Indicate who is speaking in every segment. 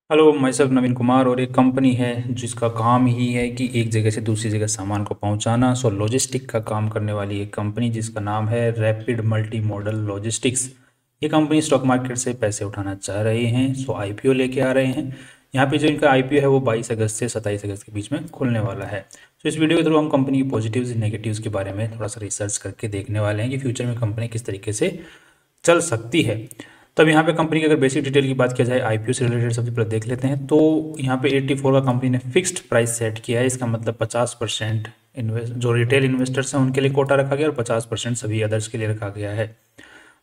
Speaker 1: Hello, मैं सब नवीन कुमार और एक कंपनी है जिसका काम ही है कि एक जगह से दूसरी जगह सामान को पहुंचाना। लॉजिस्टिक का काम करने वाली एक कंपनी जिसका नाम है रैपिड मल्टी मॉडल लॉजिस्टिक्स। ये कंपनी स्टॉक मार्केट से पैसे उठाना चाह रहे हैं, आईपीओ लेके आ रहे हैं। यहाँ पे जो इनका आईपीओ है वो 22 अगस्त से 27 अगस्त के बीच में खुलने वाला है। इस वीडियो के थ्रू हम कंपनी की पॉजिटिव्स नेगेटिव्स के बारे में थोड़ा सा रिसर्च करके देखने वाले हैं कि फ्यूचर में कंपनी किस तरीके से चल सकती है। तब यहाँ पे कंपनी की अगर बेसिक डिटेल की बात किया जाए, आईपीओ से रिलेटेड सबसे पहले देख लेते हैं। तो यहाँ पे 84 का कंपनी ने फिक्स्ड प्राइस सेट किया है। इसका मतलब 50% इन्वेस्ट जो रिटेल इन्वेस्टर्स हैं उनके लिए कोटा रखा गया और 50% सभी अदर्स के लिए रखा गया है।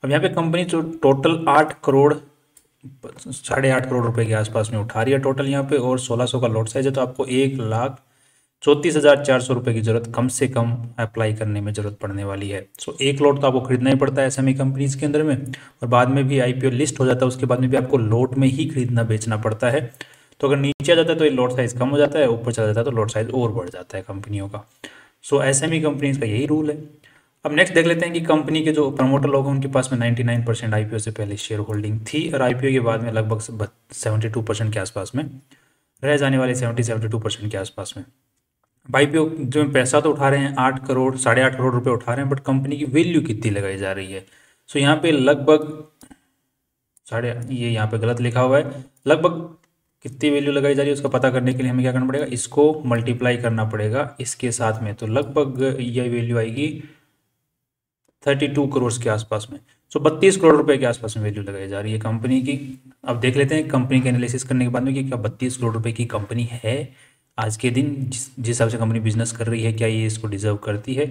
Speaker 1: अब यहाँ पे कंपनी जो टोटल 8 करोड़ 8.5 करोड़ रुपए के आसपास में उठा रही है टोटल यहाँ पे, और 1600 का लॉट साइज है। तो आपको 1,34,400 रुपये की जरूरत कम से कम अप्लाई करने में जरूरत पड़ने वाली है। एक लॉट तो आपको खरीदना ही पड़ता है एसएमई कंपनीज के अंदर में, और बाद में भी आईपीओ लिस्ट हो जाता है उसके बाद में भी आपको लॉट में ही खरीदना बेचना पड़ता है। तो अगर नीचे आ जाता है तो ये लॉट साइज कम हो जाता है, ऊपर चला जाता है तो लॉट साइज और बढ़ जाता है कंपनियों का। एसएमई कंपनीज का यही रूल है। अब नेक्स्ट देख लेते हैं कि कंपनी के जो प्रमोटर लोग हैं उनके पास में 99% आईपीओ से पहले शेयर होल्डिंग थी, और आईपीओ के बाद में लगभग 72% के आसपास में रह जाने वाले 72% के आसपास में। आईपीओ जो पैसा तो उठा रहे हैं 8 करोड़ 8.5 करोड़ रुपए उठा रहे हैं, बट कंपनी की वैल्यू कितनी लगाई जा रही है। यहाँ पे लगभग साढ़े ये यहाँ पे गलत लिखा हुआ है। लगभग कितनी वैल्यू लगाई जा रही है उसका पता करने के लिए हमें क्या करना पड़ेगा, इसको मल्टीप्लाई करना पड़ेगा इसके साथ में। तो लगभग ये वैल्यू आएगी 32 करोड़ के आसपास में। 32 करोड़ रुपए के आसपास में वैल्यू लगाई जा रही है कंपनी की। अब देख लेते हैं कंपनी के एनालिसिस करने के बाद में कि क्या 32 करोड़ रुपए की कंपनी है आज के दिन, जिस हिसाब से कंपनी बिजनेस कर रही है, क्या ये इसको डिजर्व करती है।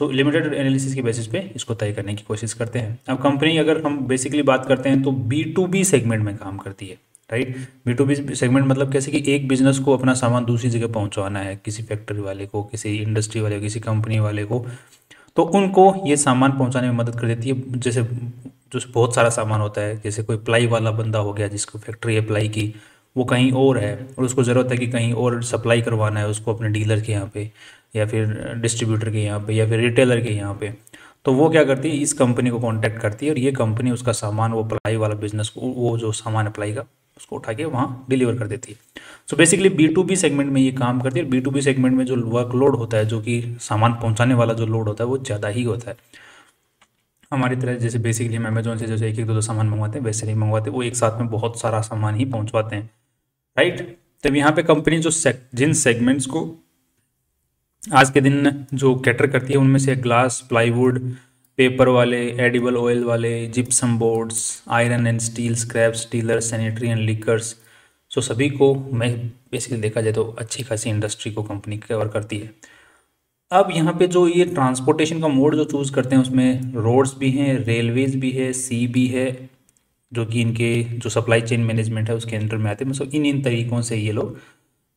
Speaker 1: लिमिटेड एनालिसिस के बेसिस पे इसको तय करने की कोशिश करते हैं। अब कंपनी अगर हम बेसिकली बात करते हैं तो B2B सेगमेंट में काम करती है, राइट। B2B सेगमेंट मतलब कैसे कि एक बिजनेस को अपना सामान दूसरी जगह पहुंचवाना है, किसी फैक्ट्री वाले को, किसी इंडस्ट्री वाले को, किसी कंपनी वाले को, तो उनको ये सामान पहुंचाने में मदद कर देती है। जैसे जो बहुत सारा सामान होता है, जैसे कोई प्लाई वाला बंदा हो गया जिसको फैक्ट्री है प्लाई की, वो कहीं और है और उसको ज़रूरत है कि कहीं और सप्लाई करवाना है उसको अपने डीलर के यहाँ पे, या फिर डिस्ट्रीब्यूटर के यहाँ पे, या फिर रिटेलर के यहाँ पे। तो वो क्या करती है, इस कंपनी को कांटेक्ट करती है और ये कंपनी उसका सामान, वो प्लाई वाला बिजनेस को, वो जो सामान अप्लाई का उसको उठा के वहाँ डिलीवर कर देती है। बेसिकली B2B सेगमेंट में ये काम करती है। B2B सेगमेंट में जो वर्कलोड होता है, जो कि सामान पहुंचाने वाला जो लोड होता है वो ज़्यादा ही होता है। हमारी तरह जैसे बेसिकली हम अमेजोन से जैसे एक एक दो दो सामान मंगवाते हैं वैसे नहीं मंगवाते, वो एक साथ में बहुत सारा सामान ही पहुंचवाते हैं, राइट। तब यहाँ पे कंपनी जो जिन सेगमेंट्स को आज के दिन जो कैटर करती है उनमें से ग्लास, प्लाईवुड, पेपर वाले, एडिबल ऑयल वाले, gypsum boards, iron and steel, scrap stealer, sanitary and liquors, सभी को मैं बेसिकली देखा जाए तो अच्छी खासी इंडस्ट्री को कंपनी कवर करती है। अब यहाँ पे जो ये ट्रांसपोर्टेशन का मोड जो चूज़ करते हैं उसमें रोड्स भी हैं, रेलवेज भी है, सी भी है, जो कि इनके जो सप्लाई चेन मैनेजमेंट है उसके अंडर में आते हैं। इन तरीक़ों से ये लोग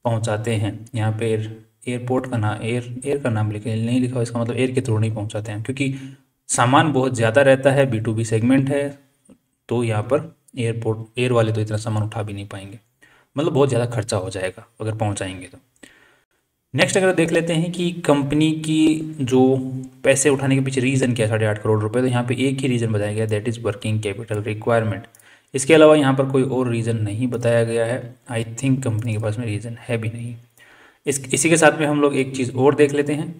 Speaker 1: पहुँचाते हैं। यहाँ पे एयरपोर्ट का नाम एयर का नाम नहीं लिखा हुआ, इसका मतलब एयर के थ्रू नहीं पहुँचाते हैं, क्योंकि सामान बहुत ज़्यादा रहता है, B2B सेगमेंट है, तो यहाँ पर एयर वाले तो इतना सामान उठा भी नहीं पाएंगे, मतलब बहुत ज़्यादा खर्चा हो जाएगा अगर पहुँचाएंगे तो। नेक्स्ट अगर देख लेते हैं कि कंपनी की जो पैसे उठाने के पीछे रीज़न क्या है 8.5 करोड़ रुपए, तो यहाँ पे एक ही रीज़न बताया गया, that is working capital requirement. इसके अलावा यहाँ पर कोई और रीज़न नहीं बताया गया है। आई थिंक कंपनी के पास में रीज़न है भी नहीं। इसी के साथ में हम लोग एक चीज़ और देख लेते हैं,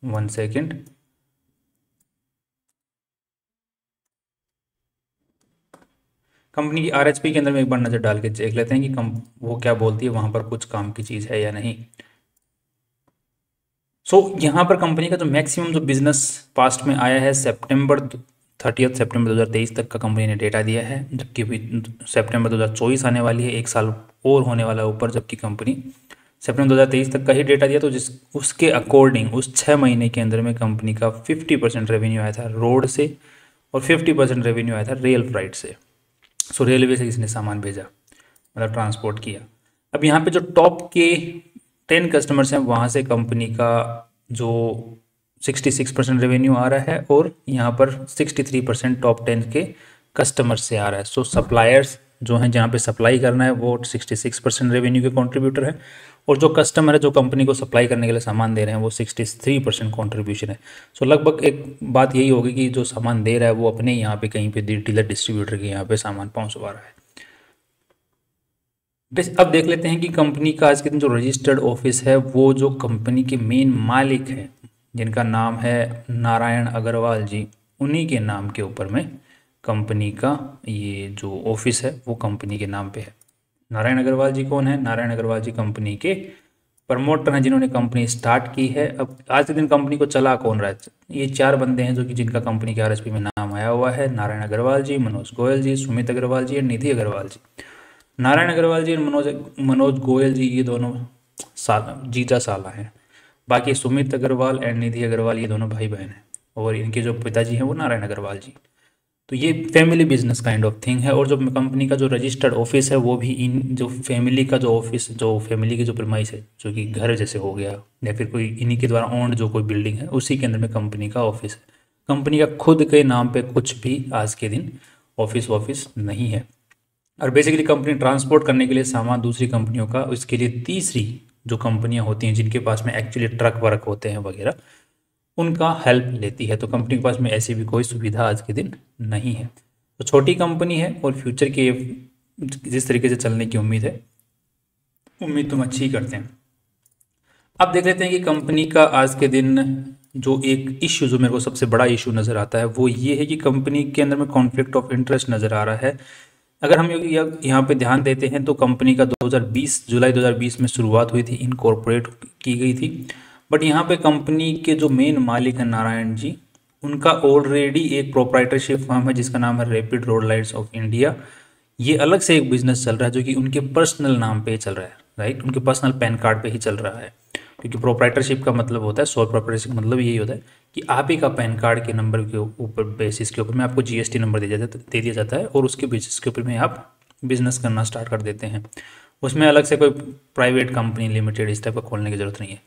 Speaker 1: 1 सेकेंड। कंपनी की RHP के अंदर में एक बार नज़र डाल के देख लेते हैं कि वो क्या बोलती है, वहाँ पर कुछ काम की चीज़ है या नहीं। यहाँ पर कंपनी का जो मैक्सिमम जो बिजनेस पास्ट में आया है, सितंबर 2023 तक का कंपनी ने डेटा दिया है, जबकि अभी सितंबर 2024 आने वाली है, एक साल और होने वाला है ऊपर, जबकि कंपनी सितंबर 2023 तक का ही डेटा दिया। तो उसके अकॉर्डिंग उस 6 महीने के अंदर में कंपनी का 50% रेवेन्यू आया था रोड से और 50% रेवेन्यू आया था रेल फ्राइट से। रेलवे से इसने सामान भेजा, मतलब ट्रांसपोर्ट किया। अब यहाँ पे जो टॉप के 10 कस्टमर्स हैं वहाँ से कंपनी का जो 66% रेवेन्यू आ रहा है, और यहाँ पर 63% टॉप 10 के कस्टमर से आ रहा है। सप्लायर्स जो हैं जहाँ पे सप्लाई करना है वो 66% रेवेन्यू के कंट्रीब्यूटर है, और जो कस्टमर है जो कंपनी को सप्लाई करने के लिए सामान दे रहे हैं वो 63% कंट्रीब्यूशन है। लगभग एक बात यही होगी कि जो सामान दे रहा है वो अपने यहाँ पे कहीं पे डीलर डिस्ट्रीब्यूटर के यहाँ पे सामान पहुँचवा रहा है। अब देख लेते हैं कि कंपनी का आज के दिन जो रजिस्टर्ड ऑफिस है, वो जो कंपनी के मेन मालिक हैं जिनका नाम है नारायण अग्रवाल जी, उन्हीं के नाम के ऊपर में कंपनी का ये जो ऑफिस है वो कंपनी के नाम पे है। नारायण अग्रवाल जी कौन है? नारायण अग्रवाल जी कंपनी के प्रमोटर हैं जिन्होंने कंपनी स्टार्ट की है। अब आज के दिन कंपनी को चला कौन रहा है? ये चार बंदे हैं जो कि जिनका कंपनी के आरएसपी में नाम आया हुआ है। नारायण अग्रवाल जी, मनोज गोयल जी, सुमित अग्रवाल जी और निधि अग्रवाल जी। नारायण अग्रवाल जी और मनोज गोयल जी, ये दोनों जीजा साला हैं। बाकी सुमित अग्रवाल एंड निधि अग्रवाल ये दोनों भाई बहन हैं, और इनके जो पिताजी हैं वो नारायण अग्रवाल जी। तो ये family business kind of thing है। और जो कंपनी का जो रजिस्टर्ड ऑफिस है वो भी इन जो फैमिली का जो ऑफिस, जो फैमिली की जो प्रीमाइस है, जो कि घर जैसे हो गया या फिर कोई इन्हीं के द्वारा ओन्ड जो कोई बिल्डिंग है, उसी के अंदर में कंपनी का ऑफिस है। कंपनी का खुद के नाम पे कुछ भी आज के दिन ऑफिस नहीं है। और बेसिकली कंपनी ट्रांसपोर्ट करने के लिए सामान दूसरी कंपनियों का, उसके लिए तीसरी जो कंपनियां होती हैं जिनके पास में एक्चुअली ट्रक वर्क होते हैं वगैरह, उनका हेल्प लेती है। तो कंपनी के पास में ऐसी भी कोई सुविधा आज के दिन नहीं है। तो छोटी कंपनी है और फ्यूचर के जिस तरीके से चलने की उम्मीद है, उम्मीद तुम अच्छी ही करते हैं। अब देख लेते हैं कि कंपनी का आज के दिन जो एक इश्यू जो मेरे को सबसे बड़ा इश्यू नज़र आता है वो ये है कि कंपनी के अंदर में कॉन्फ्लिक्ट ऑफ इंटरेस्ट नज़र आ रहा है। अगर हम यहाँ पे ध्यान देते हैं तो कंपनी का 2020 जुलाई 2020 में शुरुआत हुई थी, इनकॉर्पोरेट की गई थी। बट यहाँ पे कंपनी के जो मेन मालिक हैं नारायण जी, उनका ऑलरेडी एक प्रोप्राइटरशिप फर्म है जिसका नाम है rapid road lights off India. ये अलग से एक बिजनेस चल रहा है जो कि उनके पर्सनल नाम पे चल रहा है, राइट, उनके पर्सनल पैन कार्ड पे ही चल रहा है। क्योंकि प्रोप्राइटरशिप का मतलब होता है, सोल प्रोप्राइटरशिप का मतलब यही होता है कि आप ही का पैन कार्ड के नंबर के ऊपर बेसिस के ऊपर में आपको जीएसटी नंबर दे दिया जाता है और उसके बेसिस के ऊपर में आप बिजनेस करना स्टार्ट कर देते हैं। उसमें अलग से कोई प्राइवेट कंपनी लिमिटेड इस टाइप का खोलने की जरूरत नहीं है।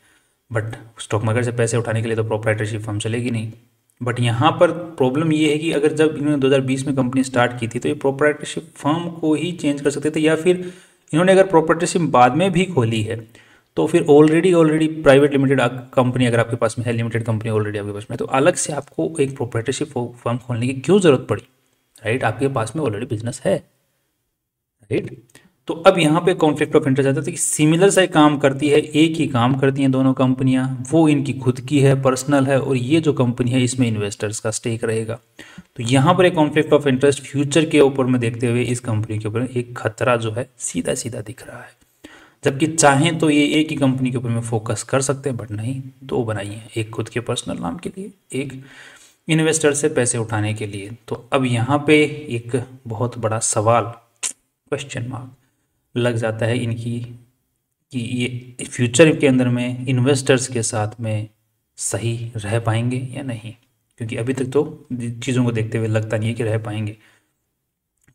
Speaker 1: बट स्टॉक मार्केट से पैसे उठाने के लिए तो प्रोप्राइटरशिप फर्म चलेगी नहीं। बट यहाँ पर प्रॉब्लम ये है कि अगर जब इन्होंने 2020 में कंपनी स्टार्ट की थी तो ये प्रोप्राइटरशिप फर्म को ही चेंज कर सकते थे, या फिर इन्होंने अगर प्रोप्राइटरशिप बाद में भी खोली है तो फिर ऑलरेडी प्राइवेट लिमिटेड कंपनी अगर आपके पास में है, लिमिटेड कंपनी ऑलरेडी आपके पास में है, तो अलग से आपको एक प्रोप्राइटरशिप फर्म खोलने की क्यों ज़रूरत पड़ी, राइट? आपके पास में ऑलरेडी बिजनेस है, राइट? तो अब यहाँ पे कॉन्फ्लिक्ट ऑफ इंटरेस्ट आता है कि सिमिलर सा काम करती है, एक ही काम करती हैं दोनों कंपनियां, वो इनकी खुद की है, पर्सनल है, और ये जो कंपनी है इसमें इन्वेस्टर्स का स्टेक रहेगा। तो यहाँ पर एक कॉन्फ्लिक्ट ऑफ इंटरेस्ट फ्यूचर के ऊपर में देखते हुए इस कंपनी के ऊपर एक खतरा जो है सीधा सीधा दिख रहा है। जबकि चाहें तो ये एक ही कंपनी के ऊपर में फोकस कर सकते हैं, बट नहीं, दो बनाई हैं, एक खुद के पर्सनल नाम के लिए, एक इन्वेस्टर से पैसे उठाने के लिए। तो अब यहाँ पे एक बहुत बड़ा सवाल, क्वेश्चन मार्क लग जाता है इनकी कि ये फ्यूचर के अंदर में इन्वेस्टर्स के साथ में सही रह पाएंगे या नहीं, क्योंकि अभी तक तो चीज़ों को देखते हुए लगता नहीं है कि रह पाएंगे।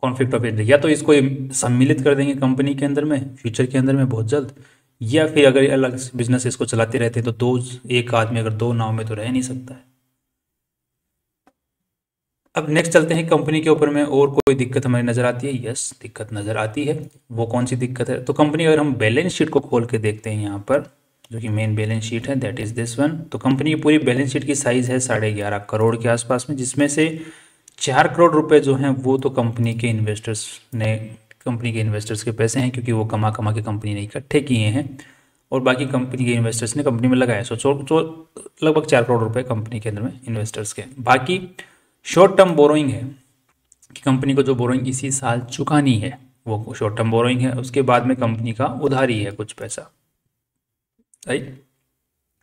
Speaker 1: कॉन्फ्लिक्ट ऑफ इंटरेस्ट, या तो इसको सम्मिलित कर देंगे कंपनी के अंदर में फ्यूचर के अंदर में बहुत जल्द, या फिर अगर अलग बिजनेस इसको चलाते रहते हैं तो एक आदमी अगर दो नाव में तो रह नहीं सकता है। अब नेक्स्ट चलते हैं कंपनी के ऊपर में, और कोई दिक्कत हमें नज़र आती है? यस, दिक्कत नज़र आती है। वो कौन सी दिक्कत है? तो कंपनी अगर हम बैलेंस शीट को खोल के देखते हैं यहाँ पर, जो कि मेन बैलेंस शीट है, दैट इज़ दिस वन। तो कंपनी की पूरी बैलेंस शीट की साइज़ है 11.5 करोड़ के आसपास में, जिसमें से 4 करोड़ रुपए जो हैं वो तो कंपनी के इन्वेस्टर्स के पैसे हैं, क्योंकि वो कमा के कंपनी ने इकट्ठे किए हैं, और बाकी कंपनी के इन्वेस्टर्स ने कंपनी में लगाए। सो लगभग 4 करोड़ रुपए कंपनी के अंदर में इन्वेस्टर्स के। बाकी शॉर्ट टर्म बोरोइंग है कि कंपनी को जो बोरोइंग इसी साल चुकानी है वो शॉर्ट टर्म बोरोइंग है। उसके बाद में कंपनी का उधारी है कुछ पैसा, राइट,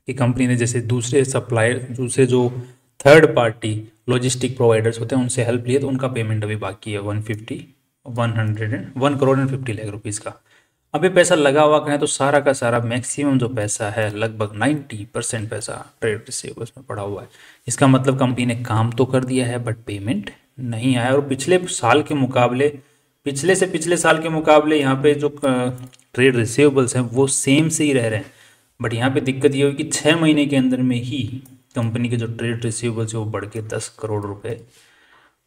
Speaker 1: कि कंपनी ने जैसे दूसरे सप्लायर, दूसरे जो थर्ड पार्टी लॉजिस्टिक प्रोवाइडर्स होते हैं उनसे हेल्प लिए, तो उनका पेमेंट अभी बाकी है 1 करोड़ एंड 50 लाख रुपीज़ का। अभी पैसा लगा हुआ कहें तो सारा का सारा मैक्सिमम जो पैसा है, लगभग 90% पैसा ट्रेड रिसीवेबल्स में पड़ा हुआ है। इसका मतलब कंपनी ने काम तो कर दिया है बट पेमेंट नहीं आया, और पिछले साल के मुकाबले, पिछले साल के मुकाबले यहाँ पे जो ट्रेड रिसीवेबल्स हैं वो सेम से ही रह रहे हैं। बट यहाँ पे दिक्कत ये हुई कि 6 महीने के अंदर में ही कंपनी के जो ट्रेड रिसीवेबल्स है वो बढ़ के 10 करोड़ रुपए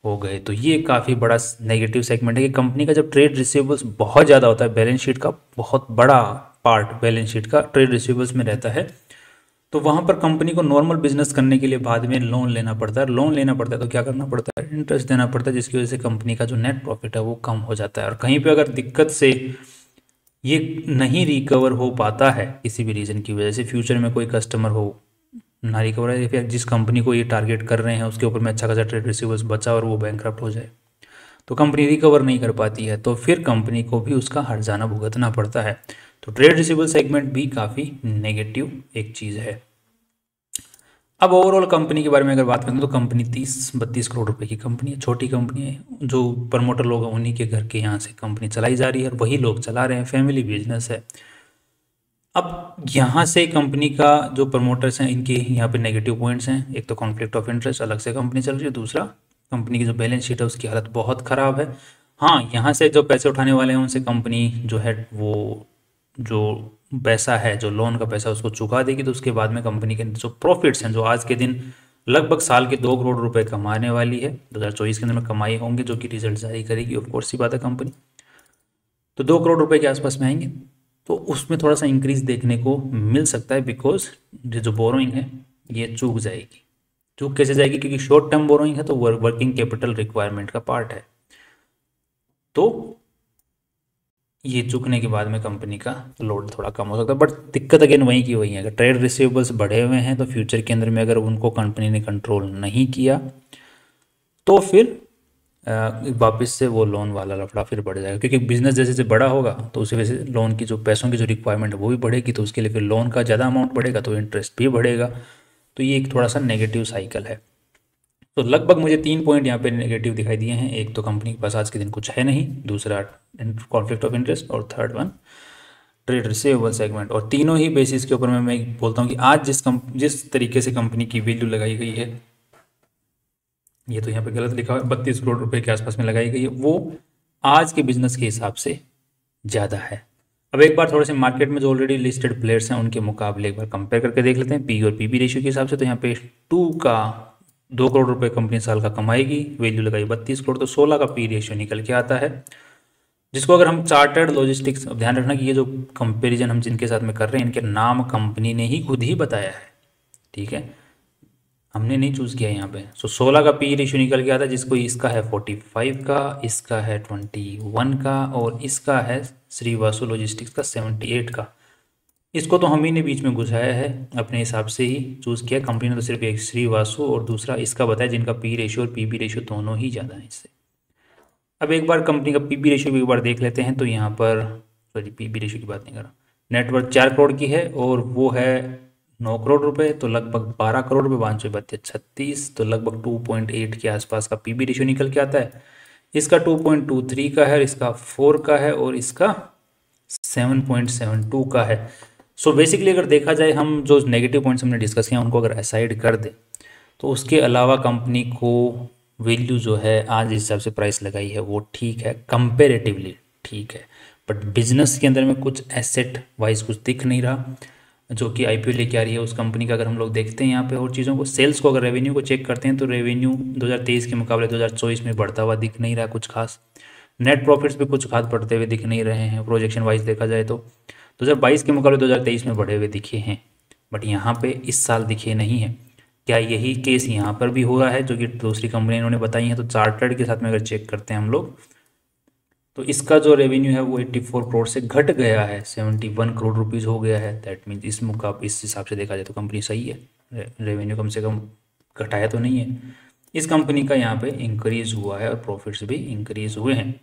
Speaker 1: हो गए। तो ये काफ़ी बड़ा नेगेटिव सेगमेंट है कि कंपनी का जब ट्रेड रिसीवेबल्स बहुत ज़्यादा होता है, बैलेंस शीट का बहुत बड़ा पार्ट बैलेंस शीट का ट्रेड रिसीवेबल्स में रहता है, तो वहाँ पर कंपनी को नॉर्मल बिजनेस करने के लिए बाद में लोन लेना पड़ता है। लोन लेना पड़ता है तो क्या करना पड़ता है? इंटरेस्ट देना पड़ता है, जिसकी वजह से कंपनी का जो नेट प्रॉफिट है वो कम हो जाता है। और कहीं पर अगर दिक्कत से ये नहीं रिकवर हो पाता है किसी भी रीज़न की वजह से, फ्यूचर में कोई कस्टमर हो ना रिकवर है, या फिर जिस कंपनी को ये टारगेट कर रहे हैं उसके ऊपर में अच्छा खासा ट्रेड रिसीवर्स बचा और वो बैंकरप्ट हो जाए, तो कंपनी रिकवर नहीं कर पाती है, तो फिर कंपनी को भी उसका हर्जाना भुगतना पड़ता है। तो ट्रेड रिसीवेबल सेगमेंट भी काफ़ी नेगेटिव एक चीज़ है। अब ओवरऑल कंपनी के बारे में अगर बात करें तो कंपनी 30-32 करोड़ रुपए की कंपनी है, छोटी कंपनी है, जो प्रमोटर लोग हैं उन्हीं के घर के यहाँ से कंपनी चलाई जा रही है और वही लोग चला रहे हैं, फैमिली बिजनेस है। अब यहाँ से कंपनी का जो प्रमोटर्स हैं इनके यहाँ पे नेगेटिव पॉइंट्स हैं, एक तो कॉन्फ्लिक्ट ऑफ इंटरेस्ट, अलग से कंपनी चल रही है, दूसरा कंपनी की जो बैलेंस शीट है उसकी हालत बहुत ख़राब है। हाँ, यहाँ से जो पैसे उठाने वाले हैं उनसे कंपनी जो है वो जो पैसा है, जो लोन का पैसा उसको चुका देगी, तो उसके बाद में कंपनी के जो प्रॉफिट्स हैं, जो आज के दिन लगभग साल के 2 करोड़ रुपए कमाने वाली है, 2024 के अंदर में कमाई होंगे, जो कि रिजल्ट जारी करेगी ऑफ कोर्स सी बात है कंपनी, तो 2 करोड़ रुपए के आसपास में आएंगे, तो उसमें थोड़ा सा इंक्रीज देखने को मिल सकता है, बिकॉज जो बोरोइंग है ये चूक जाएगी। चूक कैसे जाएगी? क्योंकि शॉर्ट टर्म बोरोइंग है तो वर्किंग कैपिटल रिक्वायरमेंट का पार्ट है, तो ये चुकने के बाद में कंपनी का लोड थोड़ा कम हो सकता है। बट दिक्कत अगेन वही की वही है, अगर ट्रेड रिसीवेबल्स बढ़े हुए हैं तो फ्यूचर के अंदर में अगर उनको कंपनी ने कंट्रोल नहीं किया तो फिर वापस से वो लोन वाला लफड़ा फिर बढ़ जाएगा, क्योंकि बिजनेस जैसे जैसे बड़ा होगा तो उसी वजह से लोन की जो पैसों की जो रिक्वायरमेंट है वो भी बढ़ेगी, तो उसके लिए फिर लोन का ज़्यादा अमाउंट बढ़ेगा तो इंटरेस्ट भी बढ़ेगा, तो ये एक थोड़ा सा नेगेटिव साइकिल है। तो लगभग मुझे 3 पॉइंट यहाँ पे नेगेटिव दिखाई दिए हैं, एक तो कंपनी के पास आज के दिन कुछ है नहीं, दूसरा कॉन्फ्लिक्ट ऑफ इंटरेस्ट, और third one trade receivable segment. और तीनों ही बेसिस के ऊपर मैं बोलता हूँ कि आज जिस तरीके से कंपनी की वैल्यू लगाई गई है, ये तो यहाँ पे गलत लिखा है, 32 करोड़ रुपए के आसपास में लगाई गई है, वो आज के बिजनेस के हिसाब से ज़्यादा है। अब एक बार थोड़े से मार्केट में जो ऑलरेडी लिस्टेड प्लेयर्स हैं उनके मुकाबले एक बार कंपेयर करके देख लेते हैं पी और पीबी रेशियो के हिसाब से, तो यहाँ पे 2 करोड़ रुपए कंपनी साल का कमाएगी, वैल्यू लगाई 32 करोड़, तो 16 का पी रेशियो निकल के आता है, जिसको अगर हम चार्टर्ड लॉजिस्टिक्स, अब ध्यान रखना कि ये जो कंपेरिजन हम जिनके साथ में कर रहे हैं इनके नाम कंपनी ने ही खुद ही बताया है, ठीक है, हमने नहीं चूज़ किया यहाँ पे। सो 16 का पी रेशियो निकल के आता है, जिसको इसका है 45 का, इसका है 21 का, और इसका है श्रीवासु लॉजिस्टिक्स का 78 का। इसको तो हम ही ने बीच में घुसाया है, अपने हिसाब से ही चूज़ किया, कंपनी ने तो सिर्फ एक श्रीवासु और दूसरा इसका बताया, जिनका पी रेशियो और पीबी रेशियो दोनों ही ज़्यादा है इससे। अब एक बार कंपनी का पीबी रेशियो भी एक बार देख लेते हैं, तो यहाँ पर सॉरी पीबी रेशियो की बात नहीं कर रहा, नेटवर्थ 4 करोड़ की है और वो है 9 करोड़ रुपए, तो लगभग 12 करोड़ रुपये, 532 तो लगभग 2.8 के आसपास का पीबी रेशियो निकल के आता है। इसका 2.23 का है, इसका 4 का है, और इसका 7.72 का है। सो बेसिकली अगर देखा जाए, हम जो नेगेटिव पॉइंट्स हमने डिस्कस किया उनको अगर असाइड कर दें, तो उसके अलावा कंपनी को वैल्यू जो है आज इस हिसाब से प्राइस लगाई है वो ठीक है, कंपेरेटिवली ठीक है, बट बिजनेस के अंदर में कुछ एसेट वाइज कुछ दिख नहीं रहा जो कि आईपीओ लेके आ रही है उस कंपनी का। अगर हम लोग देखते हैं यहाँ पे और चीज़ों को, सेल्स को, अगर रेवेन्यू को चेक करते हैं तो रेवेन्यू 2023 के मुकाबले 2024 में बढ़ता हुआ दिख नहीं रहा कुछ खास, नेट प्रॉफिट्स भी कुछ खास बढ़ते हुए दिख नहीं रहे हैं, प्रोजेक्शन वाइज देखा जाए तो 2022 के मुकाबले 2023 में बढ़े हुए दिखे हैं, बट यहाँ पे इस साल दिखे नहीं हैं। क्या यही केस यहाँ पर भी हो रहा है जो कि दूसरी कंपनी इन्होंने बताई है? तो चार्टर्ड के साथ में अगर चेक करते हैं हम लोग, तो इसका जो रेवेन्यू है वो 84 करोड़ से घट गया है, 71 करोड़ रुपीज़ हो गया है। दैट मीन्स इस हिसाब से देखा जाए तो कंपनी सही है, रेवेन्यू कम से कम घटाया तो नहीं है। इस कंपनी का यहाँ पे इंक्रीज हुआ है और प्रॉफिट्स भी इंक्रीज हुए हैं।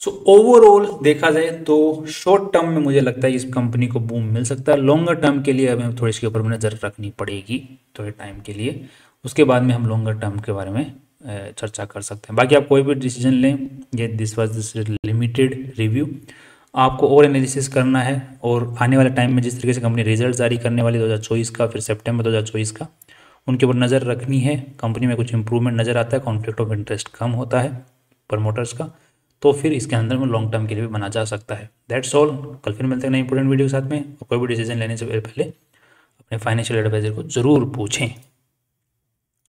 Speaker 1: सो ओवरऑल देखा जाए तो शॉर्ट टर्म में मुझे लगता है इस कंपनी को बूम मिल सकता है, लॉन्गर टर्म के लिए हमें थोड़ी इसके ऊपर नज़र रखनी पड़ेगी थोड़े टाइम के लिए, उसके बाद में हम लॉन्गर टर्म के बारे में चर्चा कर सकते हैं। बाकी आप कोई भी डिसीजन लें, ये this was this limited review, आपको और एनालिसिस करना है और आने वाले टाइम में जिस तरीके से कंपनी रिजल्ट जारी करने वाली 2024 का, फिर सितंबर 2024 का, उनके ऊपर नज़र रखनी है। कंपनी में कुछ इंप्रूवमेंट नज़र आता है, कॉन्फ्लिक्ट ऑफ इंटरेस्ट कम होता है प्रमोटर्स का, तो फिर इसके अंदर में लॉन्ग टर्म के लिए भी बना जा सकता है। That's all. कल फिर मिलते हैं नई इंपॉर्टेंट वीडियो के साथ में, और कोई भी डिसीजन लेने से पहले अपने फाइनेंशियल एडवाइजर को ज़रूर पूछें।